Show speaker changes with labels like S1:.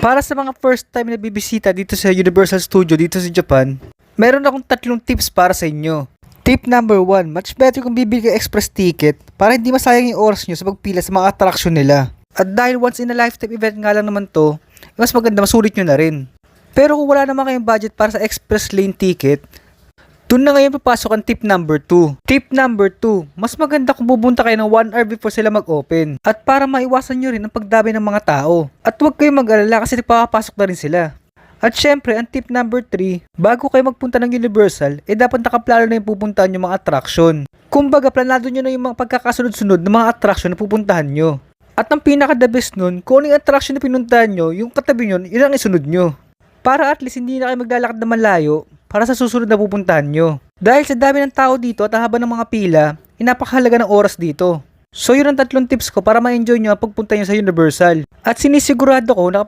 S1: Para sa mga first time na bibisita dito sa Universal Studio dito sa Japan, meron akong 3 tips para sa inyo. Tip number 1, much better kung bibili ka express ticket para hindi masayang yung oras nyo sa pagpila sa mga attraction nila. At dahil once in a lifetime event nga lang naman to, mas maganda masulit nyo na rin. Pero kung wala naman kayong budget para sa express lane ticket, dun na ngayon papasok ang tip number 2. Tip number 2, mas maganda kung pupunta kayo ng 1 hour before sila mag-open. At para maiwasan nyo rin ang pagdami ng mga tao. At huwag kayong mag-alala kasi nagpapasok na rin sila. At syempre, ang tip number 3, bago kayo magpunta ng Universal, dapat nakaplano na yung pupuntahan yung mga attraction. Kumbaga, planado nyo na yung mga pagkakasunod-sunod ng mga attraction na pupuntahan nyo. At ang pinaka-the best nun, kung ano yung attraction na pinuntahan nyo, yung katabi nyo, yun ang isunod nyo. Para at least hindi na kayo maglalakad na malayo para sa susunod na pupuntahan nyo. Dahil sa dami ng tao dito at haba ng mga pila, napakahalaga ng oras dito. So yun ang 3 tips ko para ma-enjoy nyo ang pagpunta nyo sa Universal. At sinisigurado ko na kapag